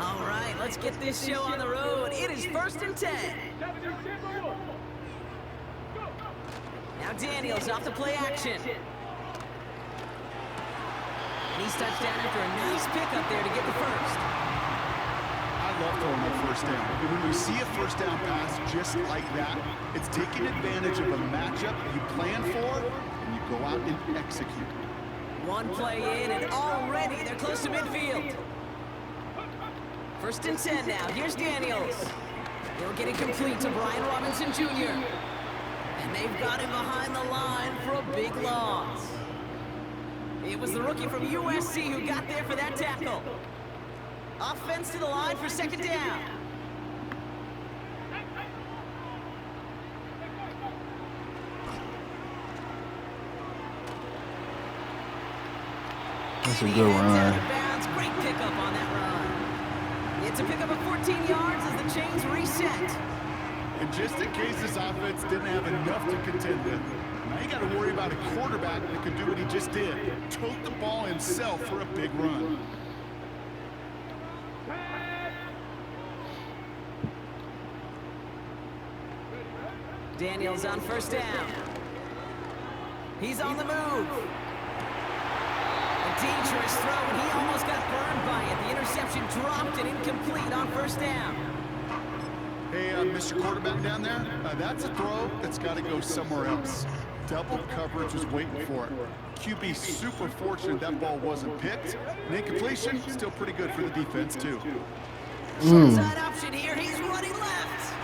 All right, let's get this show on the road. It is 1st and 10. Now Daniels off the play action. And he's touchdown after a nice pickup there to get the first. I love throwing that first down. And when you see a first down pass just like that, it's taking advantage of a matchup you plan for, and you go out and execute. One play in, and already they're close to midfield. 1st and 10 now. Here's Daniels. He'll get it complete to Brian Robinson Jr. And they've got him behind the line for a big loss. It was the rookie from USC who got there for that tackle. Offense to the line for 2nd down. That's a good run. Great pickup on that run. It's a pickup of 14 yards as the chains reset. And just in case this offense didn't have enough to contend with, now you got to worry about a quarterback that could do what he just did. Tote the ball himself for a big run. Daniels on 1st down. He's on the move. A dangerous throw, and he almost got burned by it. The interception dropped and incomplete on 1st down. Hey, Mr. Quarterback down there, that's a throw that's got to go somewhere else. Double coverage was waiting for it. QB super fortunate that ball wasn't picked. And incompletion, still pretty good for the defense, too. Short side option here. He's running left.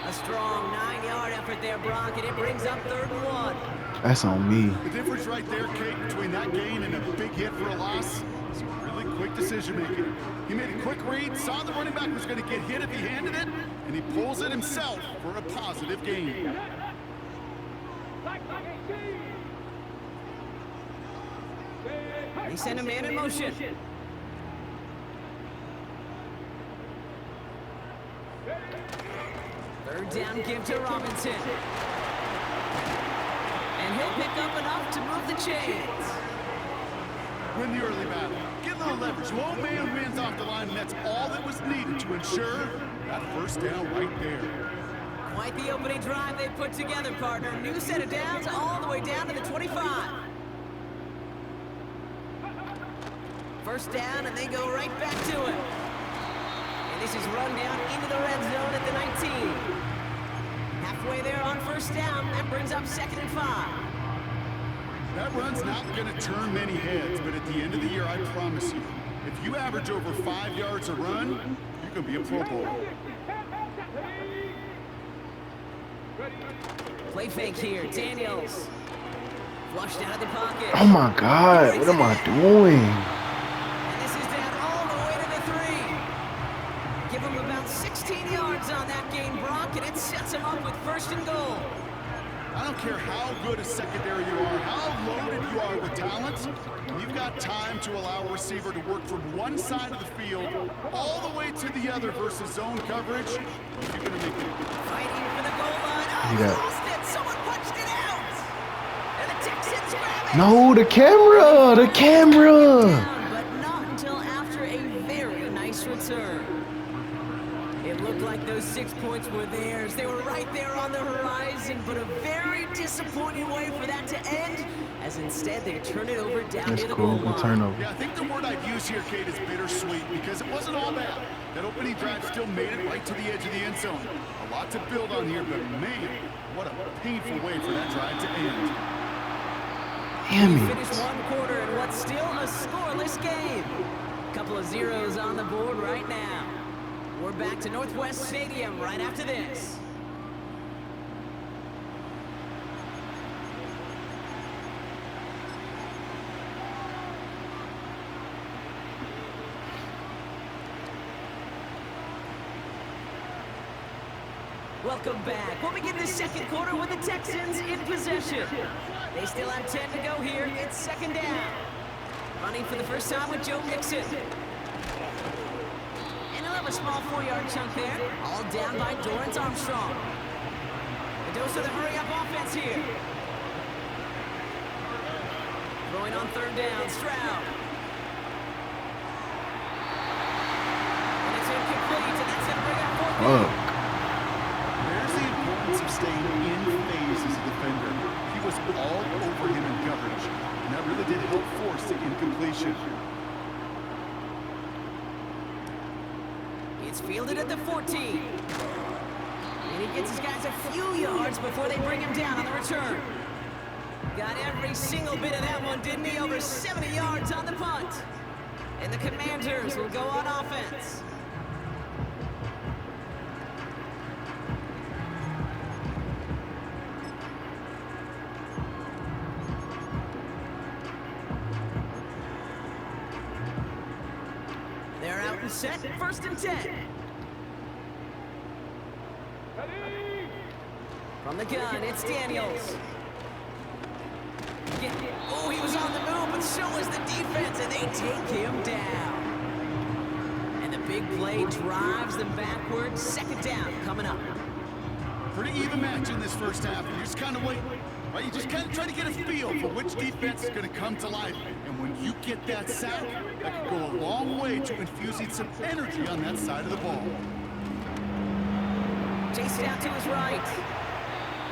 A strong 9-yard effort there, Brock, and it brings up 3rd and 1. That's on me. The difference right there, Kate, between that gain and a big hit for a loss is really quick decision-making. He made a quick read, saw the running back was going to get hit if he handed it, and he pulls it himself for a positive gain. They send a man in motion. Third down give to Robinson. And he'll pick up enough to move the chains. Win the early battle. Get a little leverage. One man wins off the line, and that's all that was needed to ensure that 1st down right there. Quite the opening drive they put together, partner. New set of downs all the way down to the 25. 1st down, and they go right back to it. And this is run down into the red zone at the 19. Halfway there on 1st down, that brings up 2nd and 5. That run's not going to turn many heads, but at the end of the year, I promise you, if you average over 5 yards a run, you're going to be a Pro Bowler. Play fake here, Daniels. Flushed out of the pocket. Oh my God, what am I doing? And this is down all the way to the 3. Give him about 16 yards on that gain, Brock, and it sets him up with 1st and goal. I don't care how good a secondary you are, how loaded you are with talent, when you've got time to allow a receiver to work from one side of the field all the way to the other versus zone coverage, you're going to make it. Fighting for the goal line. Oh, he lost it. Someone punched it out. And the Texans grab it. No, the camera, the camera. But not until after a very nice return. It looked like those 6 points were theirs. They were right there on the horizon, but a very disappointing way for that to end, as instead they turn it over down That's to the cool. goal line. Turnover. Yeah, I think the word I'd use here, Kate, is bittersweet, because it wasn't all bad. That opening drive still made it right to the edge of the end zone. A lot to build on here, but man, what a painful way for that drive to end. Damn We it. finished 1 quarter in what's still a scoreless game. Couple of zeros on the board right now. We're back to Northwest Stadium right after this. Welcome back. We'll begin the 2nd quarter with the Texans in possession. They still have 10 to go here. It's 2nd down. Running for the first time with Joe Mixon. And he'll have a small 4-yard chunk there. All down by Dorrance Armstrong. The dose of the hurry-up offense here. Throwing on 3rd down, Stroud. Fuck. There's the importance of staying in phase as a defender. He was all over him in coverage, and that really did help force the incompletion. It's fielded at the 14. And he gets his guys a few yards before they bring him down on the return. Got every single bit of that one, didn't he? Over 70 yards on the punt. And the Commanders will go on offense. They're out and set, 1st and 10. From the gun, it's Daniels. Oh, he was on the move, but so was the defense, and they take him down. And the big play drives them backwards. 2nd down coming up. Pretty even match in this first half, and you just kind of wait. Right? You just kind of try to get a feel for which defense is going to come to life. And when you get that sack, that could go a long way to infusing some energy on that side of the ball. Chased out to his right.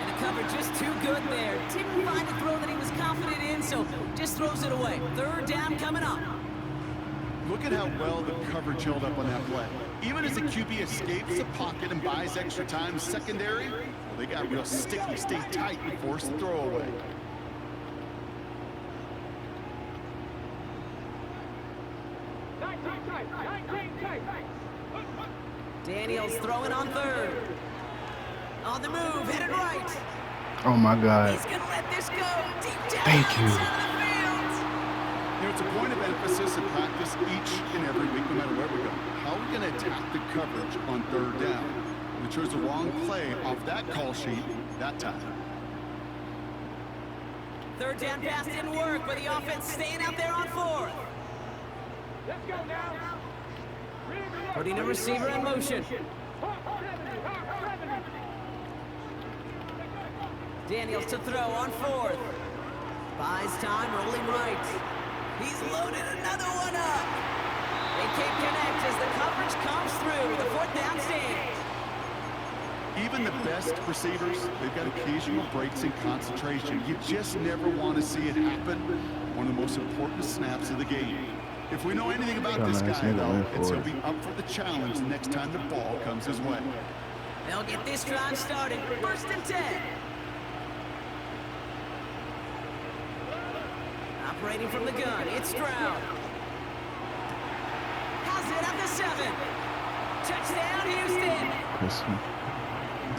And the cover just too good there. Didn't find a throw that he was confident in, so just throws it away. 3rd down coming up. Look at how well the coverage held up on that play. Even as the QB escapes the pocket and buys extra time secondary, well, they got real sticky, stay tight, and force the throw away. Daniels throwing on 3rd. On the move, headed right. Oh my God. He's gonna let this go deep down. Thank you. Center of the field. You know, it's a point of emphasis in practice each and every week, no matter where we go. How are we going to attack the coverage on 3rd down? We chose the wrong play off that call sheet that time. 3rd down pass didn't work, but the offense staying out there on 4th. Let's go now. Putting a receiver in motion. Daniels to throw on 4th. Buys time, rolling right. He's loaded another one up. They can't connect as the coverage comes through. The 4th down stand. Even the best receivers, they've got occasional breaks in concentration. You just never want to see it happen. One of the most important snaps of the game. If we know anything about this guy, though, it's he'll be up for the challenge the next time the ball comes his way. They'll get this drive started. 1st and 10. Operating from the gun, it's Stroud. Has it at the 7. Touchdown, Houston.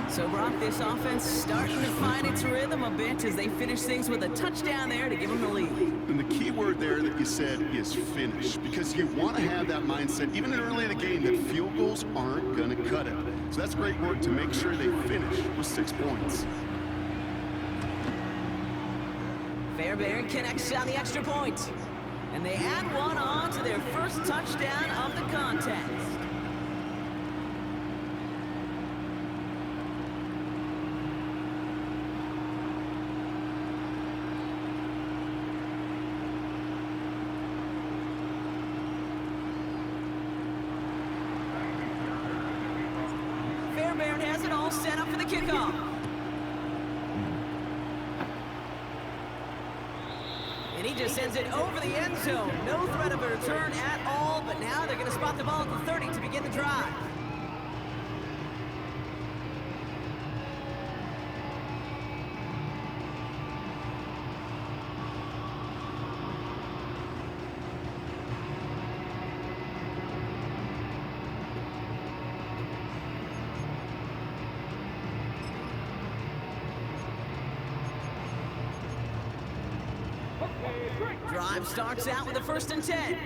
So, Brock, this offense starting to find its rhythm a bit as they finish things with a touchdown there to give them the lead. And the key word there that you said is finish, because you want to have that mindset, even early in the game, that field goals aren't going to cut it. So that's great work to make sure they finish with 6 points. Fairbairn connects on the extra point. And they add one on to their first touchdown of the contest. Fairbairn has it all set up for the kickoff. And he just sends it over the end zone. No threat of a return at all, but now they're going to spot the ball at the 30 to begin the drive. Drive starts out with a 1st and 10.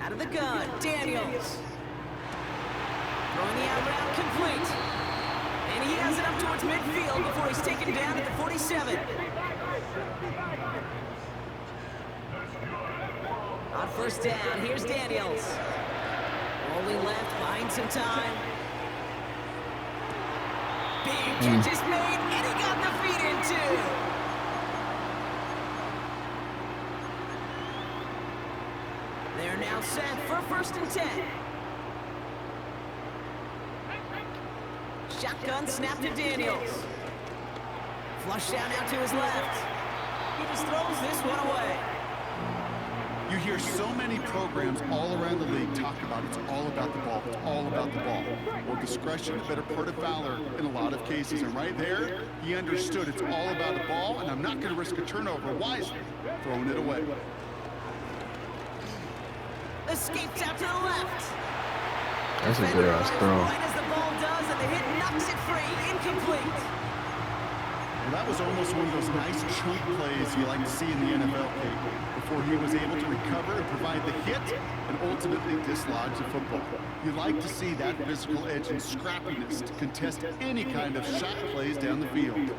Out of the gun, Daniels. Throwing the out route complete. And he has it up towards midfield before he's taken down at the 47. On 1st down, here's Daniels. Rolling left, buying some time. Big catch is made, and he got the feet in too. They're now set for 1st and 10. Shotgun snap to Daniels. Flush down out to his left. He just throws this one away. You hear so many programs all around the league talk about it's all about the ball, it's all about the ball. Well, discretion, a better part of valor in a lot of cases. And right there, he understood it's all about the ball, and I'm not going to risk a turnover wisely, throwing it away. Escapes out to the left. That's a good ass throw. Right as the ball does, and the hit knocks it free. Incomplete. Well, that was almost one of those nice chunk plays you like to see in the NFL, Kate, before he was able to recover and provide the hit and ultimately dislodge the football. You like to see that physical edge and scrappiness to contest any kind of shot plays down the field.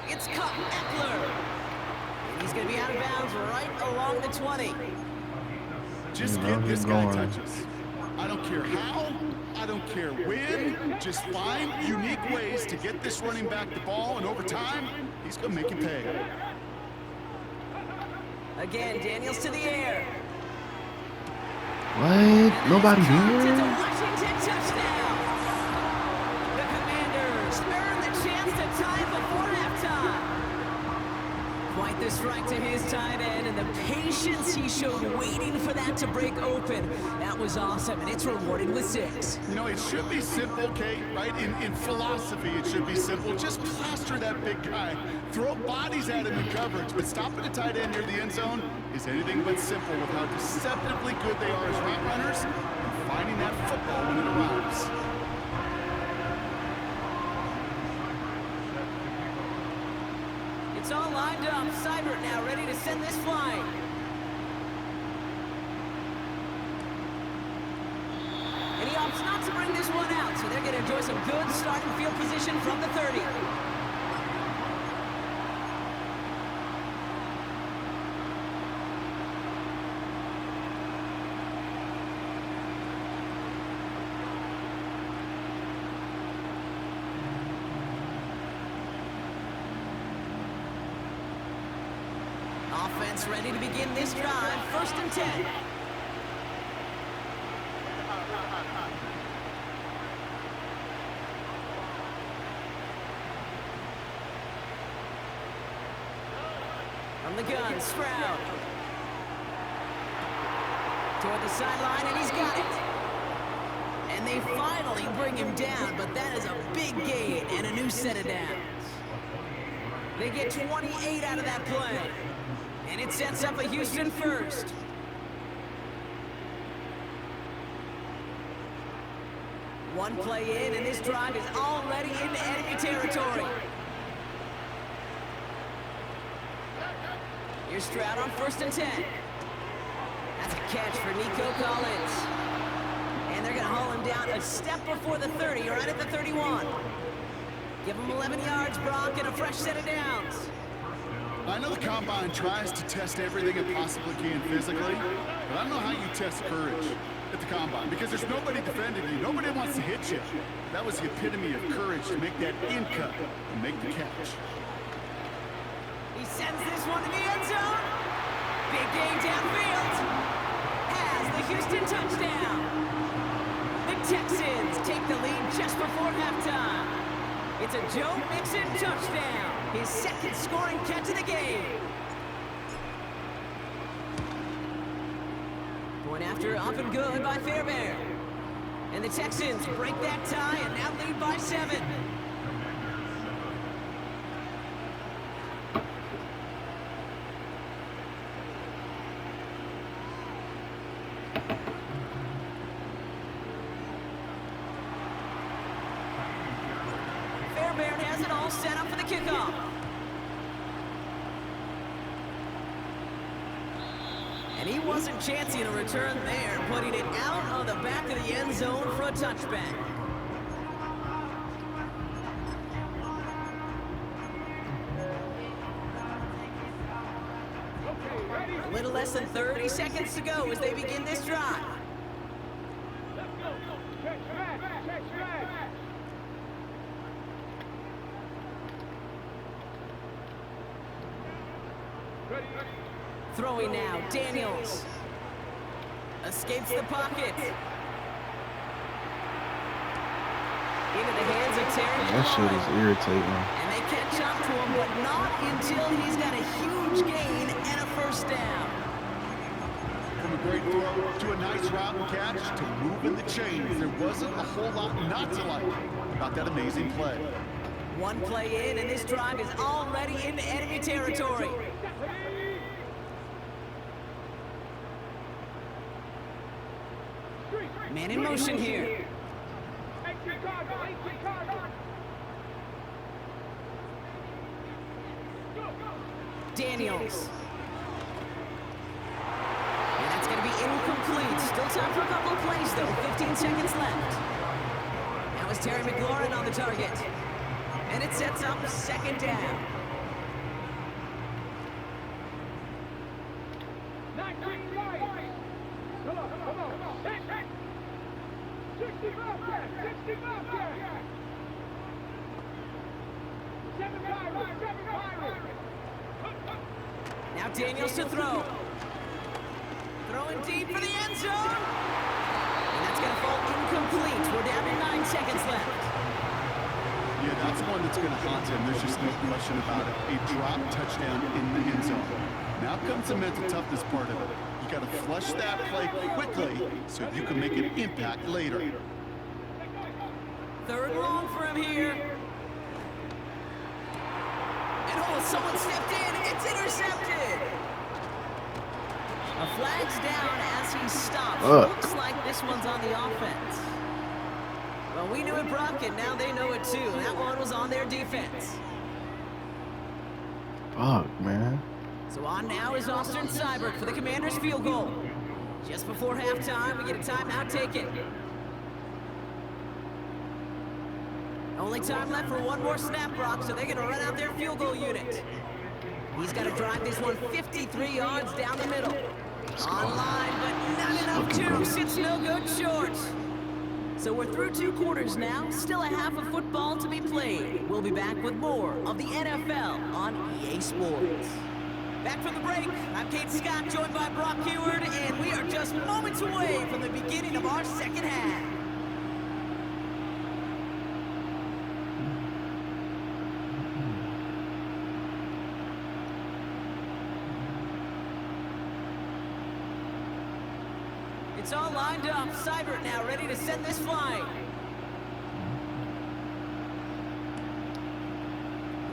It's caught Eckler. And he's going to be out of bounds right along the 20. Just You know, get this he's guy going. touches. I don't care how, I don't care when, just find unique ways to get this running back the ball, and over time, he's going to make you pay. Again, Daniels to the air. What? Nobody It's a here? Washington touchdown. The Commanders earn the chance to tie it before halftime. Quite the strike to his tight end, and the patience he showed waiting for that to break open. That was awesome, and it's rewarded with 6. You know, it should be simple, Kate, right? In philosophy, it should be simple. Just plaster that big guy. Throw bodies at him in coverage, but stopping a tight end near the end zone is anything but simple with how deceptively good they are as route runners and finding that football when it arrives. It's all lined up. Seibert now ready to send this flying. And he opts not to bring this one out, so they're going to enjoy some good starting field position from the 30. Offense ready to begin this drive. 1st and 10. From the gun, Stroud. Toward the sideline, and he's got it. And they finally bring him down, but that is a big gain and a new set of downs. They get 28 out of that play. And it sets up a Houston first. One play in, and this drive is already into enemy territory. Here's Stroud on 1st and 10. That's a catch for Nico Collins. And they're going to haul him down a step before the 30, right at the 31. Give him 11 yards, Brock, and a fresh set of downs. I know the Combine tries to test everything it possibly can physically, but I don't know how you test courage at the Combine, because there's nobody defending you. Nobody wants to hit you. That was the epitome of courage, to make that in cut and make the catch. He sends this one to the end zone. Big gain downfield. Has the Houston touchdown. The Texans take the lead just before halftime. It's a Joe Mixon touchdown. His 2nd scoring catch of the game. Point after up and good by Fairbairn. And the Texans break that tie and now lead by 7. Fairbairn has it all set up for the kickoff. And he wasn't chancing a return there, putting it out of the back of the end zone for a touchback. A little less than 30 seconds to go as they begin this drive. Throwing now, Daniels. Escapes the pocket. Into the hands of Terry That shit is McLaurin. irritating. And they catch up to him, but not until he's got a huge gain and a first down. From a great throw to a nice route and catch to moving the chains, there wasn't a whole lot not to like about that amazing play. One play in, and this drive is already into enemy territory. Man in motion here. Daniels. And that's going to be incomplete. Still time for a couple of plays, though. 15 seconds left. That was Terry McLaurin on the target. And it sets up a second down. Come on. 65 there. 7 Pirates. Now Daniels to throw. Throwing deep for the end zone. And that's going to fall incomplete. We're down to 9 seconds left. Yeah, that's one that's going to haunt him. There's just no question about it. A drop touchdown in the end zone. Now comes the mental toughness part of it. You got to flush that play quickly so you can make an impact later. Third and long for him here. And oh, someone stepped in. It's intercepted. A flag's down as he stops. Looks like this one's on the offense. Well, we knew it, Brock, and now they know it too. That one was on their defense. Fuck, man. So on now is Austin Seibert for the Commanders' field goal. Just before halftime, we get a timeout taken. Only time left for one more snap, Brock, so they're going to run out their field goal unit. He's got to drive this one 53 yards down the middle. Online, but not enough juice. It's no good short. So we're through 2 quarters now. Still a half of football to be played. We'll be back with more of the NFL on EA Sports. Back from the break, I'm Kate Scott, joined by Brock Huard, and we are just moments away from the beginning of our second half. It's all lined up. Seibert now ready to send this flying.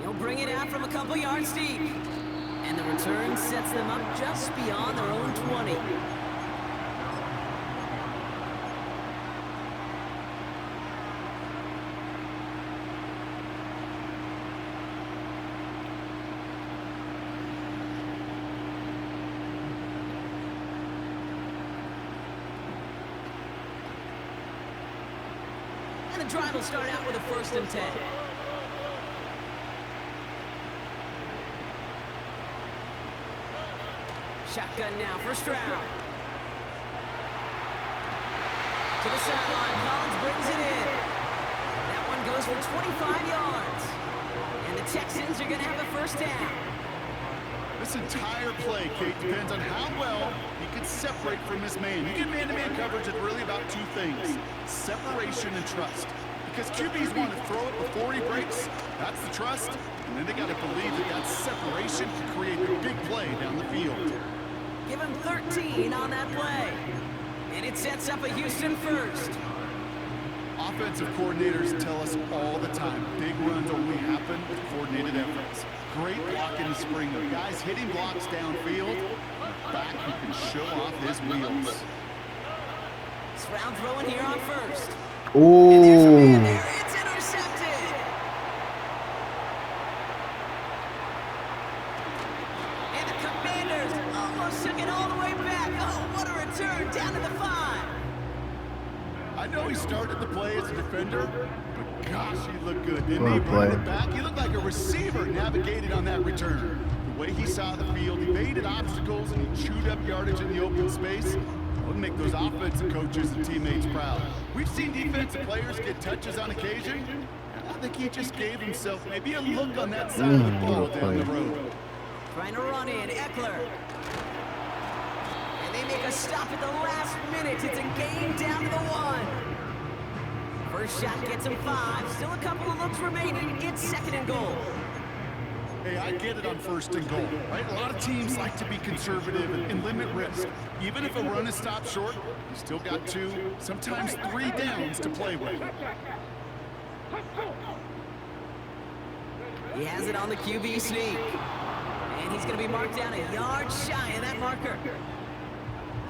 He'll bring it out from a couple yards deep. And the return sets them up just beyond their own 20. And the drive will start out with a 1st and 10. Shotgun now for Stroud. To the sideline, Collins brings it in. That one goes for 25 yards. And the Texans are going to have a 1st down. This entire play, Kate, depends on how well he can separate from his man. You get man-to-man coverage, it's really about 2 things: separation and trust. Because QBs want to throw it before he breaks, that's the trust. And then they got to believe that that separation can create a big play down the field. Give him 13 on that play. And it sets up a Houston 1st. Offensive coordinators tell us all the time, big runs only happen with coordinated efforts. Great block in the spring of guys hitting blocks downfield, and a back who can show off his wheels. Stroud throwing here on 1st. Ooh. And there's a man there. It's intercepted. And the Commanders almost took it all the way back. Oh, what a return down to the 5. I know he started the play as a defender, but gosh, he looked good. Didn't What he a run play. it back? He looked like a receiver navigated on that return. The way he saw the field, he evaded obstacles, and he chewed up yardage in the open space. That would make those offensive coaches and teammates proud. We've seen defensive players get touches on occasion. I think he just gave himself maybe a look on that side of the ball down the road. Trying to run in, Eckler. make a stop at the last minute. It's a game down to the 1. First shot gets him 5. Still a couple of looks remaining. It's 2nd and goal. Hey, I get it on 1st and goal, right? A lot of teams like to be conservative and limit risk. Even if a run is stopped short, you still got 2, sometimes 3 downs to play with. He has it on the QB sneak. And he's going to be marked down a yard shy of that marker.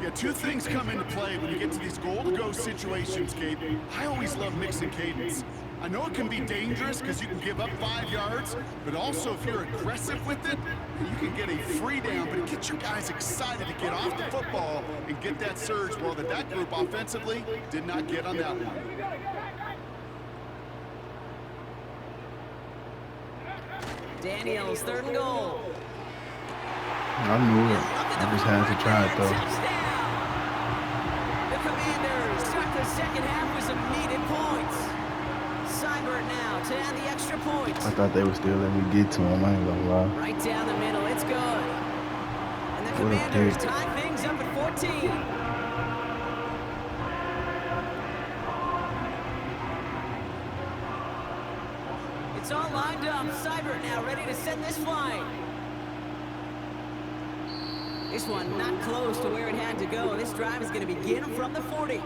Yeah, 2 things come into play when you get to these goal-to-go situations, Kate. I always love mixing cadence. I know it can be dangerous because you can give up 5 yards, but also if you're aggressive with it, you can get a free down, but it gets your guys excited to get off the football and get that surge. Well, that group offensively did not get on that one. Daniels, 3rd and goal. I knew it. I just had to try it, though. Touchdown! The Commanders start the 2nd half with some needed points. Seibert now to add the extra point. I thought they would still let me get to him. I ain't gonna lie. Right down the middle, it's good. And the What a Commanders pick. tie things up at 14. It's all lined up. Seibert now ready to send this flying. This one not close to where it had to go. This drive is going to begin from the 40.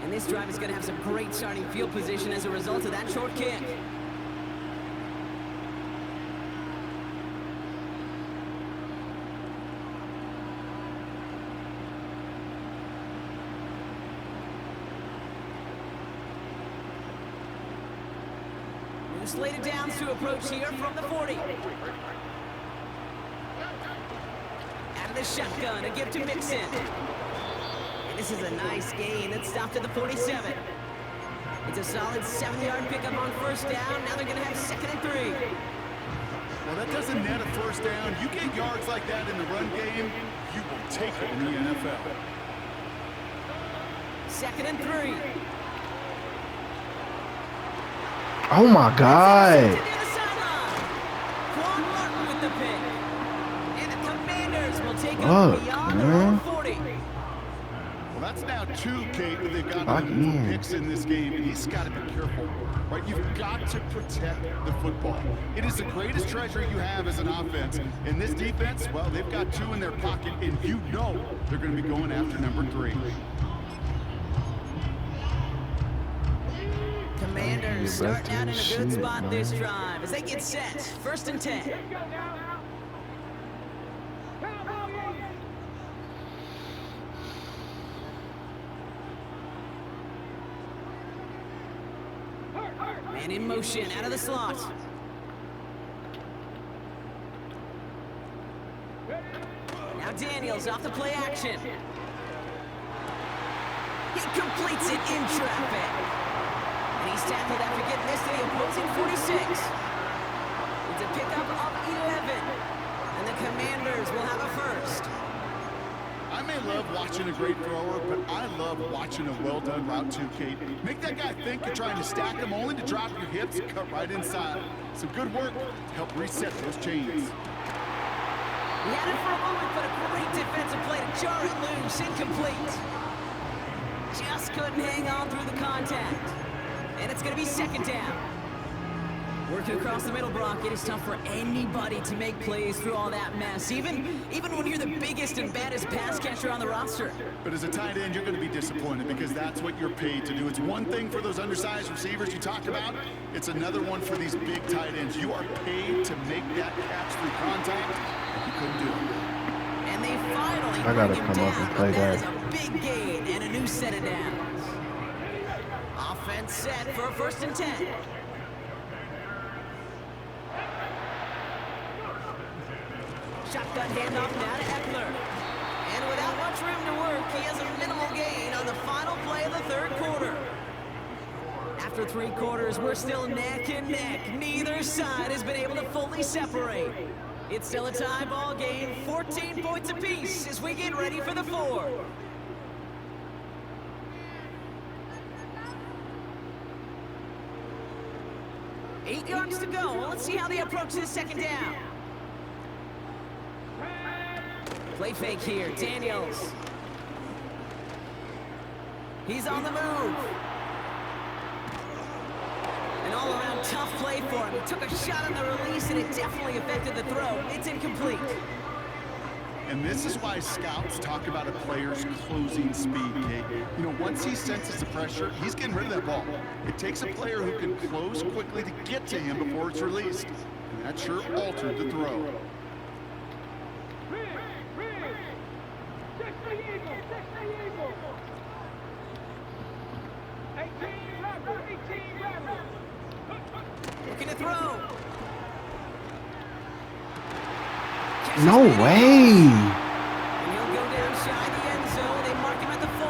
And this drive is going to have some great starting field position as a result of that short kick. New slated downs to approach here from the 40. Out of the shotgun, a give to Mixon. And this is a nice gain that stopped at the 47. It's a solid 7-yard pickup on 1st down. Now they're going to have 2nd and 3. Well, that doesn't net a 1st down. You get yards like that in the run game, you will take it in the NFL. 2nd and 3. Oh my God! Near the sideline. Quan Martin with the pick. And the Commanders will take it Fuck, beyond their man. own 40. Well, that's now 2, Kate, that they've got Lock in. picks in this game, and he's got to be careful. Right, you've got to protect the football. It is the greatest treasure you have as an offense. And this defense, well, they've got 2 in their pocket, and you know they're going to be going after number 3. Commanders Get back starting out in a to good the spot shit, this man. drive as they get set. 1st and 10. Man in motion out of the slot. Now Daniels off the play action. He completes it in traffic. And he's tackled after getting this to the opposing 46. It's a pickup of 11. And the Commanders will have a 1st. I may love watching a great thrower, but I love watching a well-done route too, Kate. Make that guy think you're trying to stack him only to drop your hips and cut right inside. Some good work to help reset those chains. He had it for a moment, but a great defensive play to jar it loose. Incomplete. Just couldn't hang on through the contact. And it's going to be 2nd down. Working across the middle, Brock, it is tough for anybody to make plays through all that mess, even when you're the biggest and baddest pass catcher on the roster. But as a tight end, you're going to be disappointed because that's what you're paid to do. It's one thing for those undersized receivers you talk about. It's another one for these big tight ends. You are paid to make that catch through contact, and you couldn't do it. And they finally I gotta bring him come up down, and play but that that. is a big gain and a new set of downs. Offense set for a 1st and 10. Shotgun handoff now to Eckler. And without much room to work, he has a minimal gain on the final play of the 3rd quarter. After 3 quarters, we're still neck and neck. Neither side has been able to fully separate. It's still a tie ball game, 14 points apiece as we get ready for the 4th. Eight yards to go. Well, let's see how they approach this 2nd down. Play fake here, Daniels. He's on the move. An all-around tough play for him. He took a shot on the release, and it definitely affected the throw. It's incomplete. And this is why scouts talk about a player's closing speed, Kate. You know, once he senses the pressure, he's getting rid of that ball. It takes a player who can close quickly to get to him before it's released. And that sure altered the throw. Read. 60 Eagles. 18 Rebels. Looking to throw. No way. And he'll go down shy of the end zone. They mark him at the 4.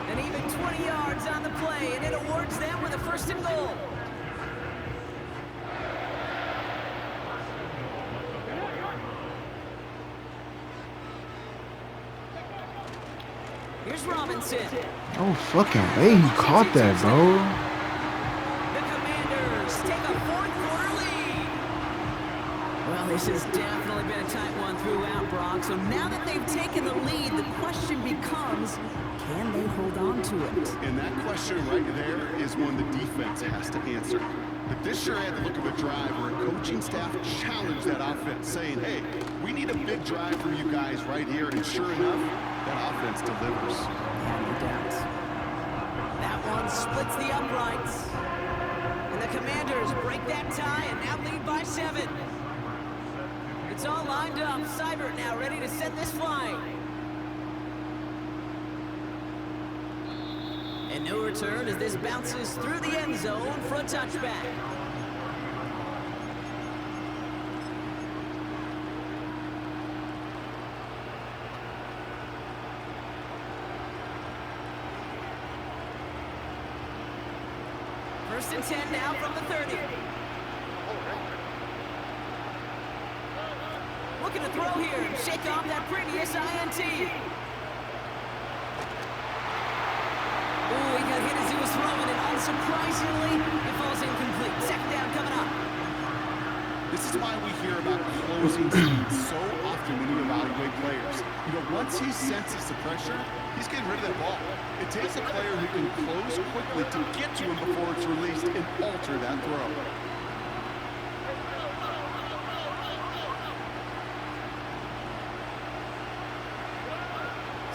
And even 20 yards on the play, and it awards them with a 1st and goal. Here's Robinson. No fucking way he caught that, bro. The Commanders take a 4th-quarter lead. Well, this has definitely been a tight one throughout, Brock. So now that they've taken the lead, the question becomes, can they hold on to it? And that question right there is one the defense has to answer. But this sure had the look of a drive where a coaching staff challenged that offense, saying, hey, we need a big drive from you guys right here. And sure enough, that offense delivers. Yeah, no doubt. That one splits the uprights. And the Commanders break that tie and now lead by 7. It's all lined up. Seibert now ready to set this flying. And no return as this bounces through the end zone for a touchback. First and 10 now from the 30. Looking to throw here and shake off that previous INT. Ooh, he got hit as he was throwing it. Unsurprisingly, it falls incomplete. 2nd down coming up. This is why we hear about closing speed so often when you evaluate players. You know, once he senses the pressure, he's getting rid of that ball. It takes a player who can close quickly to get to him before it's released and alter that throw.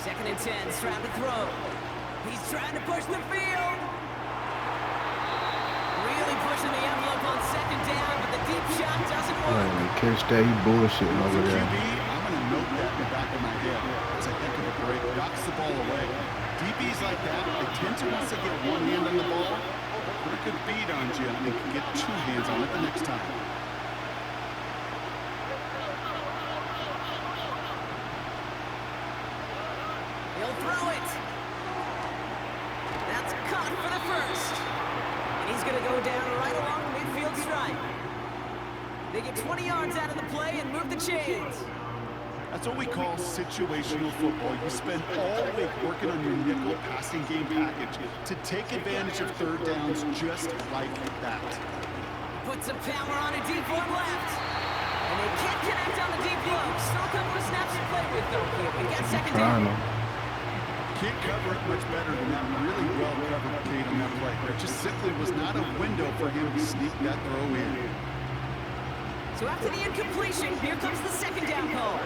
Second and 10, Stroud to throw. He's trying to push the field. Really pushing the envelope on 2nd down, but the deep shot doesn't Oh, work. man, catch that, he bullshitting As a over QB, there. I'm going to note that in the back of my head. It's a heck of a break. Knocks the ball away. DBs like that, they tend to, once they get one hand on the ball, put a good beat on you and they can get 2 hands on it the next time. He'll throw it. That's caught for the 1st. And he's going to go down right along the midfield stripe. They get 20 yards out of the play and move the chains. That's what we call situational football. You spend all week working on your nickel passing game package to take advantage of 3rd downs just like that. Puts some power on a deep one left. And they can't connect on the deep low. Still a couple of snaps to play with, though, here. We got 2nd down. Can't cover it much better than that really well-covered Kate on that play. There just simply was not a window for him to sneak that throw in. So after the incompletion, here comes the 2nd down call.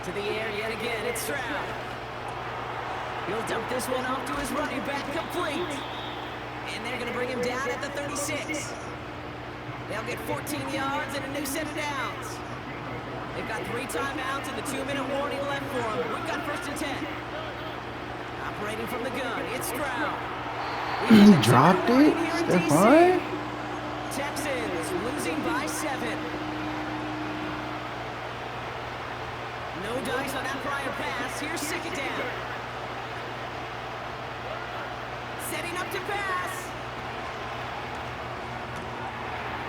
To the air yet again, it's Stroud. He'll dump this one off to his running back, complete. And they're going to bring him down at the 36. They'll get 14 yards and a new set of downs. They've got 3 timeouts and the 2-minute warning left for them. We've got 1st and 10. Operating from the gun, it's Stroud. He dropped it? Stephon? Texans losing by 7. No dice on that prior pass. Here's 2nd down. Setting up to pass.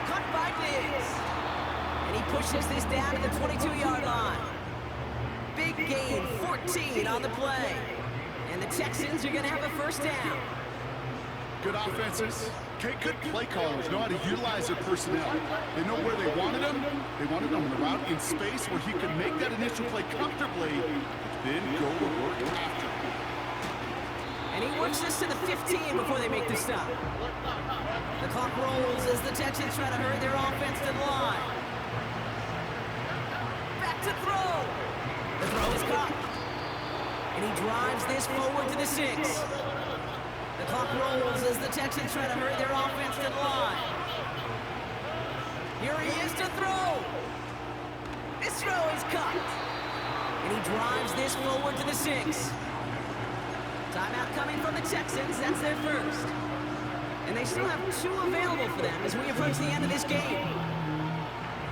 Cut by Diggs. And he pushes this down to the 22-yard line. Big gain, 14 on the play. And the Texans are going to have a 1st down. Good offenses. Okay, good play callers know how to utilize their personnel. They know where they wanted them. They wanted them on the route in space where he could make that initial play comfortably, then go to work after. And he works this to the 15 before they make the stop. The clock rolls as the Texans try to hurry their offense to the line. Back to throw. The throw is caught. And he drives this forward to the 6. The clock rolls as the Texans try to hurry their offense to the line. Here he is to throw. This throw is caught. And he drives this forward to the 6. Timeout coming from the Texans. That's their first. And they still have 2 available for them as we approach the end of this game.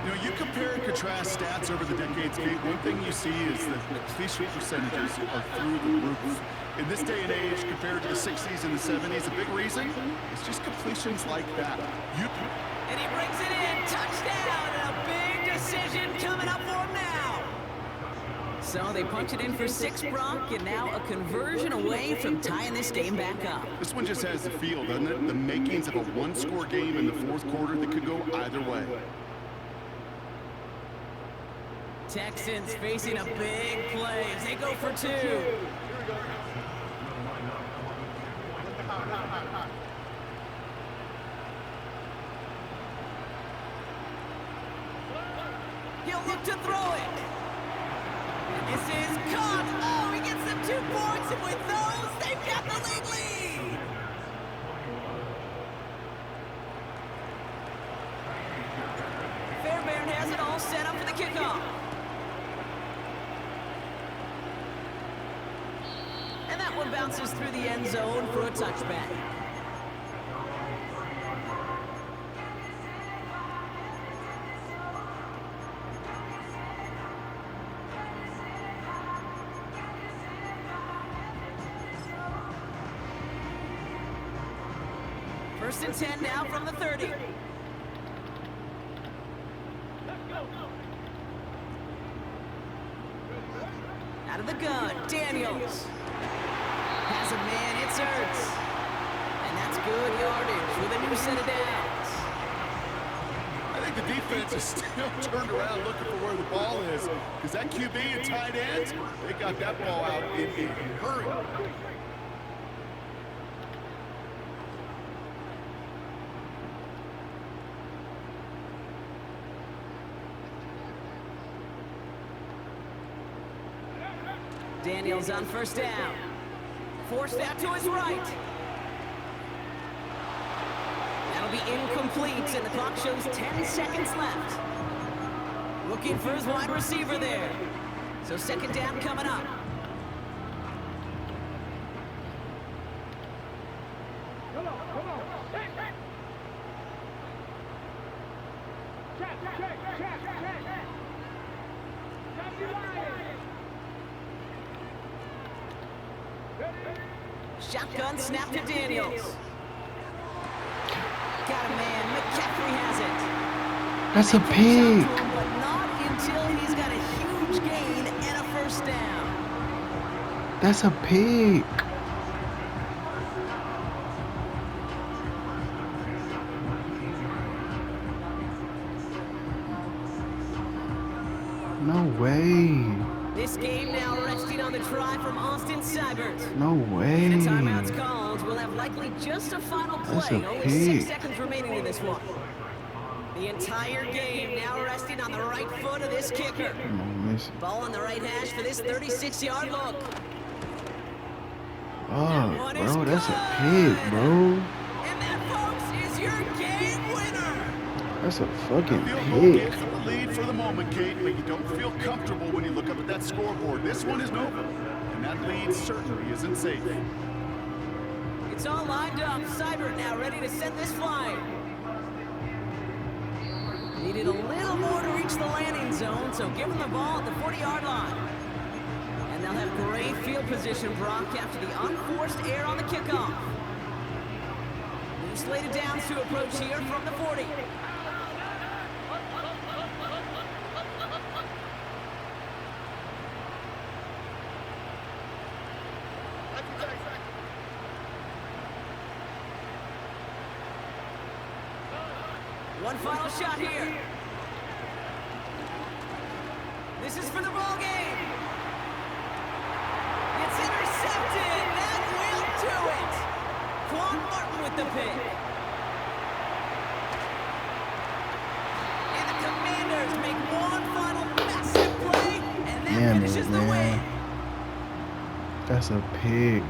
You know, you compare and contrast stats over the decades, Kate. One thing you see is that the completion percentages are through the roof. In this day and age, compared to the 60s and the 70s, a big reason is just completions like that. And he brings it in. Touchdown! And a big decision coming up for him now. So they punch it in for 6, Brock, and now a conversion away from tying this game back up. This one just has the feel, doesn't it? The makings of a one-score game in the 4th quarter that could go either way. Texans facing a big play as they go for 2. He'll look to throw it. And this is caught. Oh, he gets them 2 points, and with those, they've got the lead. Fairbairn has it all set up for the kickoff. And that one bounces through the end zone for a touchback. First and 10 now from the 30. Out of the gun, Daniels. Has a man, it's Ertz. And that's good yardage with a new set of downs. I think the defense is still turned around looking for where the ball is, because that QB and tight end, they got that ball out in a hurry. Daniels on first down. Forced out to his right. That'll be incomplete, and the clock shows 10 seconds left. Looking for his wide receiver there. So second down coming up. Come on. Check. Got you lying. Shotgun snap to Daniels. Got a man. McCaffrey has it. That's a pig. But not until he's got a huge gain and a first down. That's a pig. No way. This game now resting on the try from Austin Seibert. No way. And the timeout's called. We'll have likely just a final That's play. a Only pig. 6 seconds remaining in this one. The entire game now resting on the right foot of this kicker. Ball on the right hash for this 36-yard look. Oh, bro, that's a pig, bro. And that, folks, is your game winner. That's a fucking Field goal pig. gives them the lead for the moment, Kate, but you don't feel comfortable when you look up at that scoreboard. This one is over, and that lead certainly isn't safe. It's all lined up. Seibert now ready to send this flying. Needed a little more to reach the landing zone, so give him the ball at the 40-yard line. And they'll have great field position, Brock, after the unforced error on the kickoff. New slated downs to approach here from the 40. One final shot here. This is for the ball game. It's intercepted. That will do it. Quan Martin with the pick. And the Commanders make one final massive play, and that Damn it, finishes the man. win. That's a pig.